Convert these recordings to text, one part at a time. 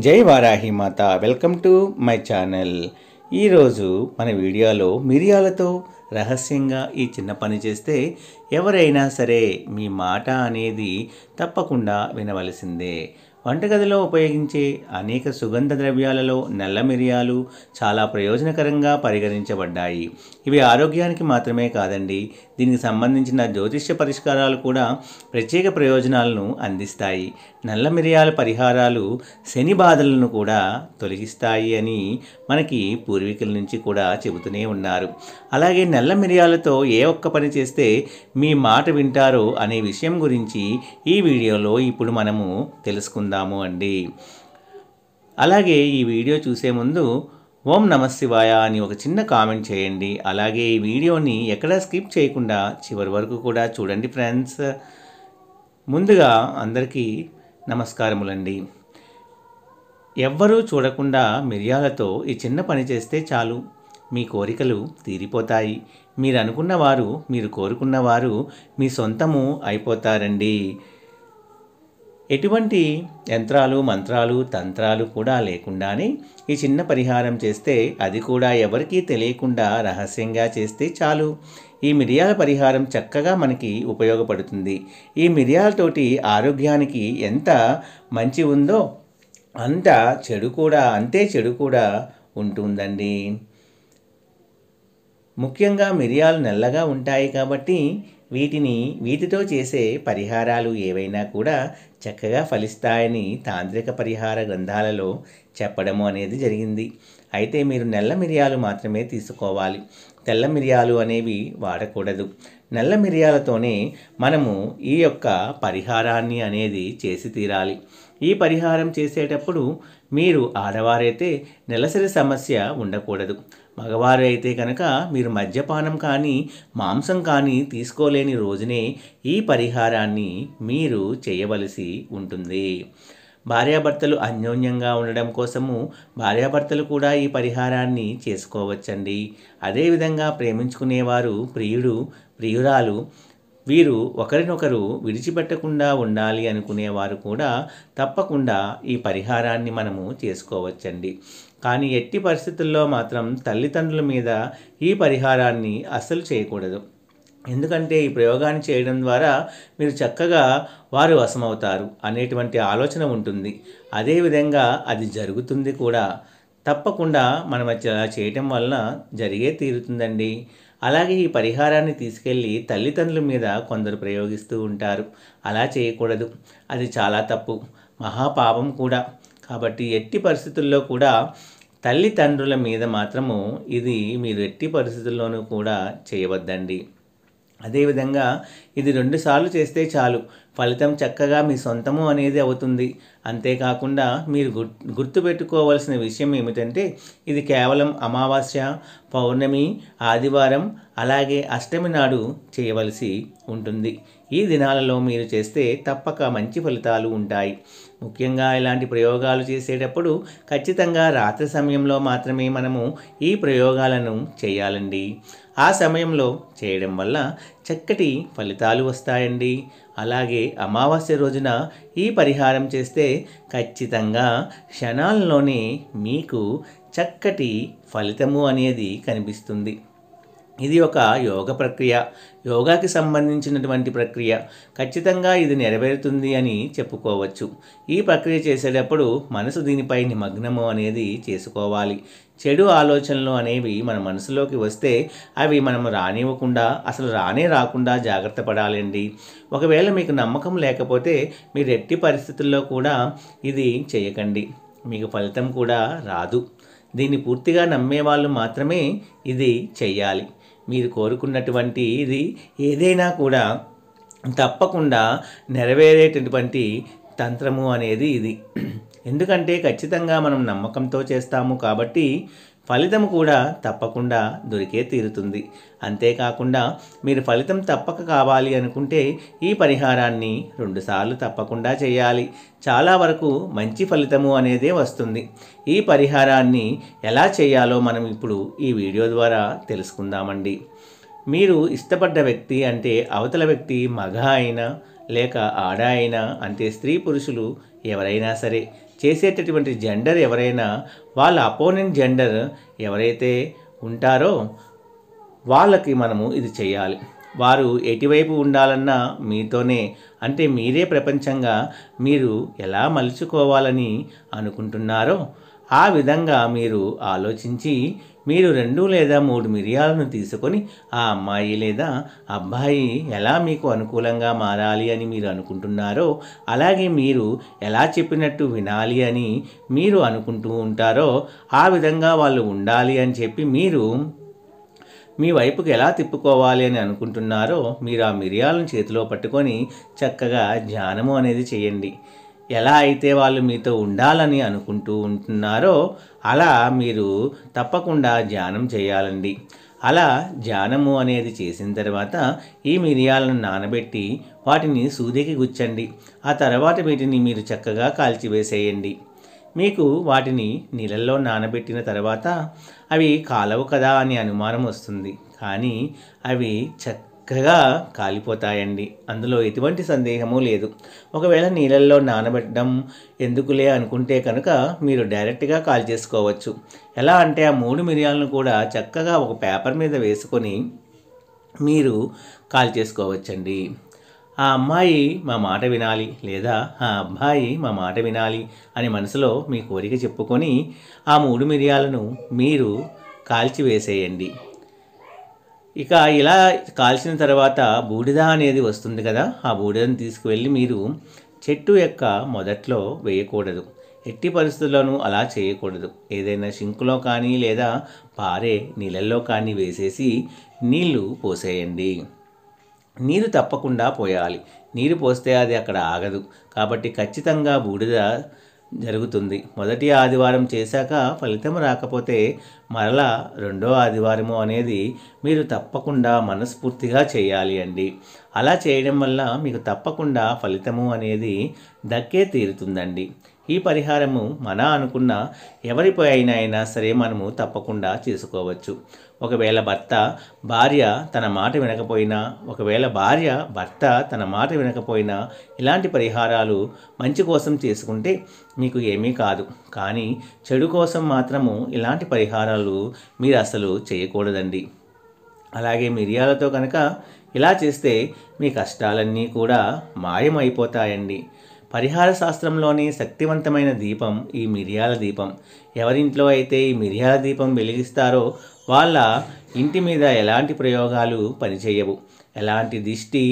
జై వారాహి మాత welcome to my channel. ఈరోజు మన వీడియోలో మిరియాలతో రహస్యంగా ఈ చిన్న పని చేస్తే ఎవరైనా సరే మీ మాట అనేది తప్పకుండా వినవలసిందే. వంటగదిలో ఉపయోగించే అనేక సుగంధ ద్రవ్యాలలో నల్ల మిరియాలు చాలా ప్రయోజనకరంగా పరిగణించబడ్డాయి. ఇవి ఆరోగ్యానికి మాత్రమే కాదండి, దీనికి సంబంధించిన జ్యోతిష్య పరిష్కారాలు కూడా ప్రత్యేక ప్రయోజనాలను అందిస్తాయి. నల్ల మిరియాల పరిహారాలు శని బాధలను కూడా తొలగిస్తాయి అని మనకి పూర్వీకుల నుంచి కూడా చెబుతూనే ఉన్నారు. అలాగే నల్ల మిరియాలతో ఏ ఒక్క పని చేస్తే మీ మాట వింటారో అనే విషయం గురించి ఈ వీడియోలో ఇప్పుడు మనము తెలుసుకుందాము అండి. అలాగే ఈ వీడియో చూసే ముందు ఓం నమః శివాయ అని ఒక చిన్న కామెంట్ చేయండి. అలాగే ఈ వీడియోని ఎక్కడా స్కిప్ చేయకుండా చివరి వరకు కూడా చూడండి ఫ్రెండ్స్. ముందుగా అందరికీ నమస్కారములండి. ఎవ్వరూ చూడకుండా మిరియాలతో ఈ చిన్న పని చేస్తే చాలు, మీ కోరికలు తీరిపోతాయి. మీరు అనుకున్నవారు, మీరు కోరుకున్నవారు మీ సొంతము అయిపోతారండి. ఎటువంటి యంత్రాలు, మంత్రాలు, తంత్రాలు కూడా లేకుండానే ఈ చిన్న పరిహారం చేస్తే, అది కూడా ఎవరికీ తెలియకుండా రహస్యంగా చేస్తే చాలు. ఈ మిరియాల పరిహారం చక్కగా మనకి ఉపయోగపడుతుంది. ఈ మిరియాలతోటి ఆరోగ్యానికి ఎంత మంచి ఉందో అంతే చెడు కూడా ఉంటుందండి. ముఖ్యంగా మిరియాలు నల్లగా ఉంటాయి కాబట్టి వీటితో చేసే పరిహారాలు ఏవైనా కూడా చక్కగా ఫలిస్తాయని తాంత్రిక పరిహార గ్రంథాలలో చెప్పడము అనేది జరిగింది. అయితే మీరు నల్ల మిరియాలు మాత్రమే తీసుకోవాలి, తెల్ల మిరియాలు అనేవి వాడకూడదు. నల్ల మిరియాలతోనే మనము ఈ యొక్క పరిహారాన్ని అనేది చేసి తీరాలి. ఈ పరిహారం చేసేటప్పుడు మీరు ఆడవారైతే నెలసరి సమస్య ఉండకూడదు. మగవారు అయితే కనుక మీరు మద్యపానం కానీ మాంసం కానీ తీసుకోలేని రోజునే ఈ పరిహారాన్ని మీరు చేయవలసి ఉంటుంది. భార్యాభర్తలు అన్యోన్యంగా ఉండడం కోసము భార్యాభర్తలు కూడా ఈ పరిహారాన్ని చేసుకోవచ్చండి. అదేవిధంగా ప్రేమించుకునేవారు, ప్రియురాలు వీరు ఒకరినొకరు విడిచిపెట్టకుండా ఉండాలి అనుకునేవారు కూడా తప్పకుండా ఈ పరిహారాన్ని మనము చేసుకోవచ్చండి. కానీ ఎట్టి పరిస్థితుల్లో మాత్రం తల్లిదండ్రుల మీద ఈ పరిహారాన్ని అస్సలు చేయకూడదు. ఎందుకంటే ఈ ప్రయోగాన్ని చేయడం ద్వారా మీరు చక్కగా వారు వశమవుతారు అనేటువంటి ఆలోచన ఉంటుంది. అదేవిధంగా అది జరుగుతుంది కూడా. తప్పకుండా మనం అలా చేయటం వలన జరిగే తీరుతుందండి. అలాగే ఈ పరిహారాన్ని తీసుకెళ్ళి తల్లిదండ్రుల మీద కొందరు ప్రయోగిస్తూ ఉంటారు. అలా చేయకూడదు, అది చాలా తప్పు, మహాపాపం కూడా. కాబట్టి ఎట్టి పరిస్థితుల్లో కూడా తల్లిదండ్రుల మీద మాత్రము ఇది మీరు ఎట్టి పరిస్థితుల్లోనూ కూడా చేయవద్దండి. అదేవిధంగా ఇది 2 సార్లు చేస్తే చాలు, ఫలితం చక్కగా మీ సొంతము అనేది అవుతుంది. అంతేకాకుండా మీరు గుర్తుపెట్టుకోవాల్సిన విషయం ఏమిటంటే, ఇది కేవలం అమావాస్య, పౌర్ణమి, ఆదివారం అలాగే అష్టమి నాడు చేయవలసి ఉంటుంది. ఈ దినాలలో మీరు చేస్తే తప్పక మంచి ఫలితాలు ఉంటాయి. ముఖ్యంగా ఇలాంటి ప్రయోగాలు చేసేటప్పుడు ఖచ్చితంగా రాత్రి సమయంలో మాత్రమే మనము ఈ ప్రయోగాలను చేయాలండి. ఆ సమయంలో చేయడం వల్ల చక్కటి ఫలితాలు వస్తాయండి. అలాగే అమావాస్య రోజున ఈ పరిహారం చేస్తే ఖచ్చితంగా క్షణాల్లోనే మీకు చక్కటి ఫలితము అనేది కనిపిస్తుంది. ఇది ఒక యోగ ప్రక్రియ, యోగాకి సంబంధించినటువంటి ప్రక్రియ. ఖచ్చితంగా ఇది నెరవేరుతుంది అని చెప్పుకోవచ్చు. ఈ ప్రక్రియ చేసేటప్పుడు మనసు దీనిపై నిమగ్నము అనేది చేసుకోవాలి. చెడు ఆలోచనలు అనేవి మన మనసులోకి వస్తే అవి మనము రానివ్వకుండా, అసలు రాకుండా జాగ్రత్త పడాలండి. ఒకవేళ మీకు నమ్మకం లేకపోతే మీరు ఎట్టి పరిస్థితుల్లో కూడా ఇది చేయకండి, మీకు ఫలితం కూడా రాదు. దీన్ని పూర్తిగా నమ్మేవాళ్ళు మాత్రమే ఇది చెయ్యాలి. మీరు కోరుకున్నటువంటి ఇది ఏదైనా కూడా తప్పకుండా నెరవేరేటటువంటి తంత్రము అనేది ఇది. ఎందుకంటే ఖచ్చితంగా మనం నమ్మకంతో చేస్తాము కాబట్టి ఫలితం కూడా తప్పకుండా దొరికే తీరుతుంది. అంతేకాకుండా మీరు ఫలితం తప్పక కావాలి అనుకుంటే ఈ పరిహారాన్ని 2 సార్లు తప్పకుండా చేయాలి. చాలా వరకు మంచి ఫలితము అనేదే వస్తుంది. ఈ పరిహారాన్ని ఎలా చేయాలో మనం ఇప్పుడు ఈ వీడియో ద్వారా తెలుసుకుందామండి. మీరు ఇష్టపడ్డ వ్యక్తి అంటే అవతల వ్యక్తి మగ అయినా లేక ఆడ అయినా, అంటే స్త్రీ పురుషులు ఎవరైనా సరే చేసేటటువంటి జెండర్ ఎవరైనా వాళ్ళ అపోనెంట్ జెండర్ ఎవరైతే ఉంటారో వాళ్ళకి మనము ఇది చేయాలి. వారు ఎటువైపు ఉండాలన్నా మీతోనే, అంటే మీరే ప్రపంచంగా మీరు ఎలా మలుచుకోవాలని అనుకుంటున్నారో ఆ విధంగా మీరు ఆలోచించి మీరు 2 లేదా 3 మిరియాలను తీసుకొని ఆ అమ్మాయి లేదా అబ్బాయి ఎలా మీకు అనుకూలంగా మారాలి అని మీరు అనుకుంటున్నారో, అలాగే మీరు ఎలా చెప్పినట్టు వినాలి అని మీరు అనుకుంటూ ఉంటారో ఆ విధంగా వాళ్ళు ఉండాలి అని చెప్పి మీరు మీ వైపుకి ఎలా తిప్పుకోవాలి అని అనుకుంటున్నారో మీరు ఆ మిరియాలను చేతిలో పట్టుకొని చక్కగా ధ్యానము అనేది చేయండి. ఎలా అయితే వాళ్ళు మీతో ఉండాలని అనుకుంటూ ఉంటున్నారో అలా మీరు తప్పకుండా ధ్యానం చేయాలండి. అలా ధ్యానము అనేది చేసిన తర్వాత ఈ మిరియాలను నానబెట్టి వాటిని సూదికి గుచ్చండి. ఆ తర్వాత వీటిని మీరు చక్కగా కాల్చివేసేయండి. మీకు వాటిని నీళ్ళల్లో నానబెట్టిన తర్వాత అవి కాలవు కదా అని అనుమానం వస్తుంది, కానీ అవి చక్కగా కాలిపోతాయండి. అందులో ఎటువంటి సందేహము లేదు. ఒకవేళ నీళ్ళల్లో నానబెట్టడం ఎందుకులే అనుకుంటే కనుక మీరు డైరెక్ట్గా కాల్చేసుకోవచ్చు. ఎలా అంటే ఆ 3 మిరియాలను కూడా చక్కగా ఒక పేపర్ మీద వేసుకొని మీరు కాల్చేసుకోవచ్చండి. ఆ అమ్మాయి మా మాట వినాలి లేదా ఆ అబ్బాయి మా మాట వినాలి అని మనసులో మీ కోరిక చెప్పుకొని ఆ 3 మిరియాలను మీరు కాల్చివేసేయండి. ఇక ఇలా కాల్చిన తర్వాత బూడిద అనేది వస్తుంది కదా, ఆ బూడిదను తీసుకువెళ్ళి మీరు చెట్టు యొక్క మొదట్లో వేయకూడదు. ఎట్టి పరిస్థితుల్లోనూ అలా చేయకూడదు. ఏదైనా సింకులో కానీ లేదా పారే నీళ్ళల్లో కానీ వేసేసి నీళ్లు పోసేయండి. నీరు తప్పకుండా పోయాలి. నీరు పోస్తే అది అక్కడ ఆగదు. కాబట్టి ఖచ్చితంగా బూడిద జరుగుతుంది. మొదటి ఆదివారం చేశాక ఫలితం రాకపోతే మరలా 2వ ఆదివారము అనేది మీరు తప్పకుండా మనస్ఫూర్తిగా చేయాలి అండి. అలా చేయడం వల్ల మీకు తప్పకుండా ఫలితము అనేది దక్కే తీరుతుందండి. ఈ పరిహారము మన అనుకున్న ఎవరిపై అయినా సరే మనము తప్పకుండా చేసుకోవచ్చు. ఒకవేళ భార్య తన మాట వినకపోయినా, ఒకవేళ భార్య భర్త తన మాట వినకపోయినా ఇలాంటి పరిహారాలు మంచి కోసం చేసుకుంటే మీకు ఏమీ కాదు. కానీ చెడు కోసం మాత్రము ఇలాంటి పరిహారాలు మీరు అసలు చేయకూడదండి. అలాగే మిరియాలతో కనుక ఇలా చేస్తే మీ కష్టాలన్నీ కూడా మాయమైపోతాయండి. పరిహార శాస్త్రంలోని శక్తివంతమైన దీపం ఈ మిరియాల దీపం. ఎవరింట్లో అయితే ఈ మిరియాల దీపం వెలిగిస్తారో వాళ్ళ ఇంటి మీద ఎలాంటి ప్రయోగాలు పనిచేయవు. ఎలాంటి దిష్టి,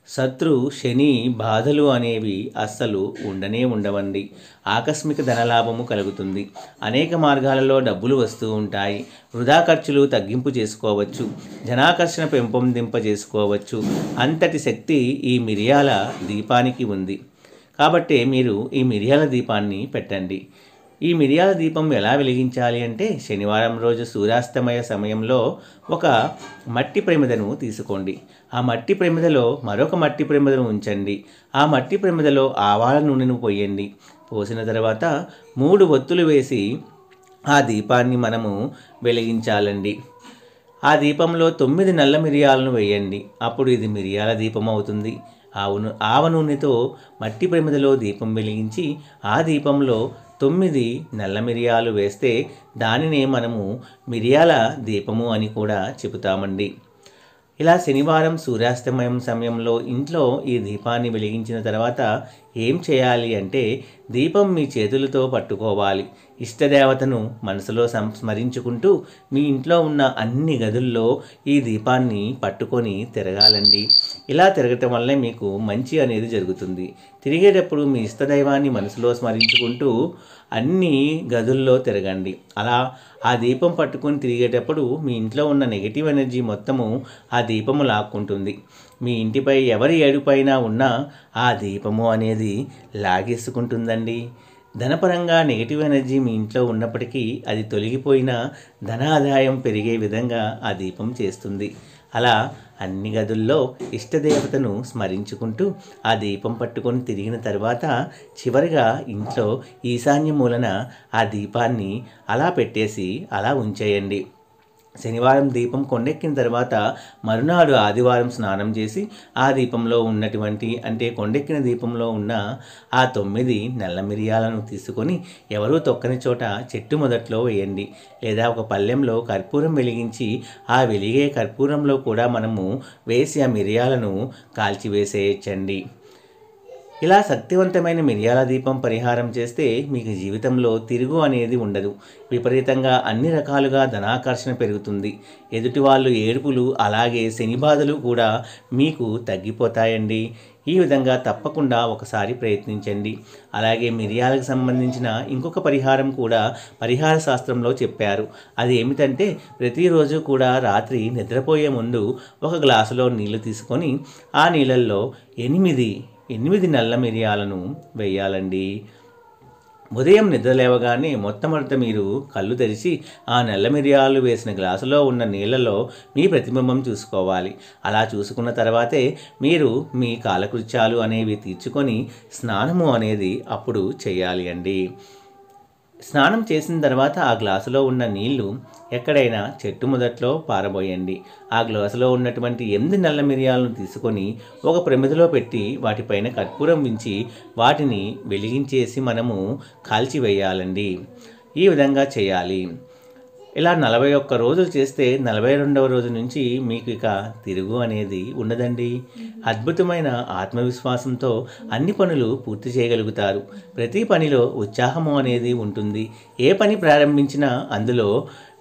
శత్రు, శని బాధలు అనేవి అస్సలు ఉండవండి. ఆకస్మిక ధనలాభము కలుగుతుంది. అనేక మార్గాలలో డబ్బులు వస్తూ ఉంటాయి. వృధా ఖర్చులు తగ్గింపు చేసుకోవచ్చు. జనాకర్షణ పెంపొందింపజేసుకోవచ్చు. అంతటి శక్తి ఈ మిరియాల దీపానికి ఉంది. కాబట్టి మీరు ఈ మిరియాల దీపాన్ని పెట్టండి. ఈ మిరియాల దీపం ఎలా వెలిగించాలి అంటే శనివారం రోజు సూర్యాస్తమయ సమయంలో ఒక మట్టి ప్రమిదను తీసుకోండి. ఆ మట్టి ప్రమిదలో మరొక మట్టి ప్రమిదను ఉంచండి. ఆ మట్టి ప్రమిదలో ఆవాల నూనెను పోయండి. పోసిన తర్వాత 3 ఒత్తులు వేసి ఆ దీపాన్ని మనము వెలిగించాలండి. ఆ దీపంలో 9 నల్ల మిరియాలను వేయండి. అప్పుడు ఇది మిరియాల దీపం అవుతుంది. ఆవ నూనెతో మట్టి ప్రమిదలో దీపం వెలిగించి ఆ దీపంలో 9 నల్ల మిరియాలు వేస్తే దానినే మనము మిరియాల దీపము అని కూడా చెబుతామండి. ఇలా శనివారం సూర్యాస్తమయం సమయంలో ఇంట్లో ఈ దీపాన్ని వెలిగించిన తర్వాత ఏం చేయాలి అంటే దీపం మీ చేతులతో పట్టుకోవాలి. ఇష్టదేవతను మనసులో స్మరించుకుంటూ మీ ఇంట్లో ఉన్న అన్ని గదుల్లో ఈ దీపాన్ని పట్టుకొని తిరగాలండి. ఇలా తిరగటం వల్లే మీకు మంచి అనేది జరుగుతుంది. తిరిగేటప్పుడు మీ ఇష్టదైవాన్ని మనసులో స్మరించుకుంటూ అన్ని గదుల్లో తిరగండి. అలా ఆ దీపం పట్టుకొని తిరిగేటప్పుడు మీ ఇంట్లో ఉన్న నెగిటివ్ ఎనర్జీ మొత్తము ఆ దీపము లాక్కుంటుంది. మీ ఇంటిపై ఎవరి ఏడుపైనా ఉన్నా ఆ దీపము అనేది లాగేసుకుంటుందండి. ధనపరంగా నెగిటివ్ ఎనర్జీ మీ ఇంట్లో ఉన్నప్పటికీ అది తొలగిపోయిన ధనాదాయం పెరిగే విధంగా ఆ దీపం చేస్తుంది. అలా అన్ని గదుల్లో ఇష్టదేవతను స్మరించుకుంటూ ఆ దీపం పట్టుకొని తిరిగిన తర్వాత చివరిగా ఇంట్లో ఈశాన్య మూలన ఆ దీపాన్ని అలా పెట్టేసి అలా ఉంచేయండి. శనివారం దీపం కొండెక్కిన తర్వాత మరునాడు ఆదివారం స్నానం చేసి ఆ దీపంలో ఉన్నటువంటి అంటే కొండెక్కిన దీపంలో ఉన్న ఆ 9 నల్ల మిరియాలను తీసుకొని ఎవరూ తొక్కని చోట చెట్టు మొదట్లో వేయండి. లేదా ఒక పళ్ళెంలో కర్పూరం వెలిగించి ఆ వెలిగే కర్పూరంలో కూడా మనము వేసి ఆ మిరియాలను కాల్చివేసేయచ్చండి. ఇలా శక్తివంతమైన మిరియాల దీపం పరిహారం చేస్తే మీకు జీవితంలో తిరుగు అనేది ఉండదు. విపరీతంగా అన్ని రకాలుగా ధనాకర్షణ పెరుగుతుంది. ఎదుటి వాళ్ళు ఏడుపులు అలాగే శని బాధలు కూడా మీకు తగ్గిపోతాయండి. ఈ విధంగా తప్పకుండా ఒకసారి ప్రయత్నించండి. అలాగే మిరియాలకు సంబంధించిన ఇంకొక పరిహారం కూడా పరిహార శాస్త్రంలో చెప్పారు. అది ఏమిటంటే ప్రతిరోజు కూడా రాత్రి నిద్రపోయే ముందు ఒక గ్లాసులో నీళ్లు తీసుకొని ఆ నీళ్ళల్లో 8 నల్ల మిరియాలను వేయాలండి. ఉదయం నిద్రలేవగానే మొట్టమొదట మీరు కళ్ళు తెరిచి ఆ నల్ల మిరియాలు వేసిన గ్లాసులో ఉన్న నీళ్లలో మీ ప్రతిబింబం చూసుకోవాలి. అలా చూసుకున్న తర్వాతే మీరు మీ కాలకృత్యాలు అనేవి తీర్చుకొని స్నానము అనేది అప్పుడు చేయాలి అండి. స్నానం చేసిన తర్వాత ఆ గ్లాసులో ఉన్న నీళ్లు ఎక్కడైనా చెట్టు మొదట్లో పారబోయండి. ఆ గ్లాసులో ఉన్నటువంటి 8 నల్ల మిరియాలను తీసుకొని ఒక ప్రమిదలో పెట్టి వాటిపైన కర్పూరం ఉంచి వాటిని వెలిగించేసి మనము కాల్చివేయాలండి. ఈ విధంగా చేయాలి. ఇలా 41 రోజులు చేస్తే 42వ రోజు నుంచి మీకు ఇక తిరుగు అనేది ఉండదండి. అద్భుతమైన ఆత్మవిశ్వాసంతో అన్ని పనులు పూర్తి చేయగలుగుతారు. ప్రతి పనిలో ఉత్సాహము అనేది ఉంటుంది. ఏ పని ప్రారంభించినా అందులో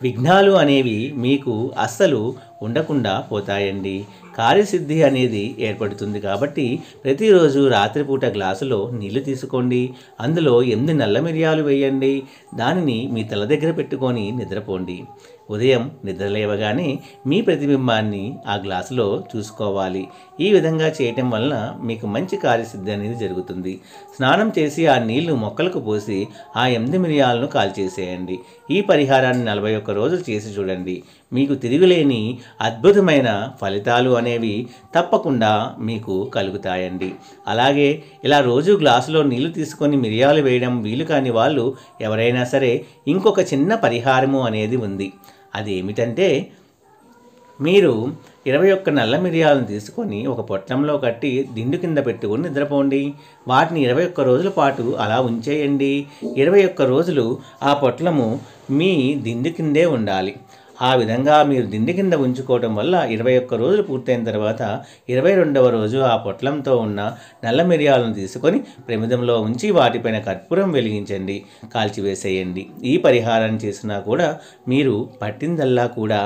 విఘ్నాలు అనేవి మీకు అస్సలు ఉండకుండా పోతాయండి. కార్యసిద్ధి అనేది ఏర్పడుతుంది. కాబట్టి ప్రతిరోజు రాత్రిపూట గ్లాసులో నీళ్లు తీసుకోండి. అందులో 8 నల్ల మిరియాలు వేయండి. దానిని మీ తల దగ్గర పెట్టుకొని నిద్రపోండి. ఉదయం నిద్రలేవగానే మీ ప్రతిబింబాన్ని ఆ గ్లాసులో చూసుకోవాలి. ఈ విధంగా చేయటం వలన మీకు మంచి కార్యసిద్ధి అనేది జరుగుతుంది. స్నానం చేసి ఆ నీళ్లు మొక్కలకు పోసి ఆ 8 మిరియాలను కాల్చేసేయండి. ఈ పరిహారాన్ని 41 రోజులు చేసి చూడండి. మీకు తిరుగులేని అద్భుతమైన ఫలితాలు అనేవి తప్పకుండా మీకు కలుగుతాయండి. అలాగే ఇలా రోజు గ్లాసులో నీళ్లు తీసుకొని మిరియాలు వేయడం వీలు కాని వాళ్ళు ఎవరైనా సరే ఇంకొక చిన్న పరిహారము అనేది ఉంది. అది ఏమిటంటే మీరు 21 నల్ల మిరియాలను తీసుకొని ఒక పొట్లంలో కట్టి దిండు కింద పెట్టుకొని నిద్రపోండి. వాటిని 21 రోజుల పాటు అలా ఉంచేయండి. 21 రోజులు ఆ పొట్లము మీ దిండు కిందే ఉండాలి. ఆ విధంగా మీరు దిండి కింద ఉంచుకోవడం వల్ల 21 రోజులు పూర్తయిన తర్వాత 22వ రోజు ఆ పొట్లంతో ఉన్న నల్ల మిరియాలను తీసుకొని ప్రమిదంలో ఉంచి వాటిపైన కర్పూరం వెలిగించండి, కాల్చివేసేయండి. ఈ పరిహారం చేసినా కూడా మీరు పట్టిందల్లా కూడా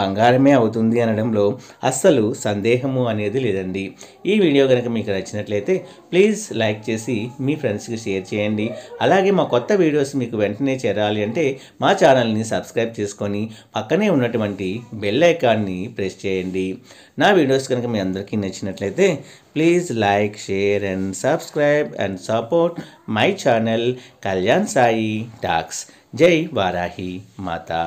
బంగారమే అవుతుంది అనడంలో అస్సలు సందేహము అనేది లేదండి. ఈ వీడియో కనుక మీకు నచ్చినట్లయితే ప్లీజ్ లైక్ చేసి మీ ఫ్రెండ్స్కి షేర్ చేయండి. అలాగే మా కొత్త వీడియోస్ మీకు వెంటనే చేరాలి అంటే మా ఛానల్ని సబ్స్క్రైబ్ చేసుకొని పక్కనే ఉన్నటువంటి బెల్ ఐకాన్ని ప్రెస్ చేయండి. నా వీడియోస్ కనుక మీ అందరికీ నచ్చినట్లయితే please like, share and subscribe and support my channel Kalyan Sai talks. జై వారాహి మాతా.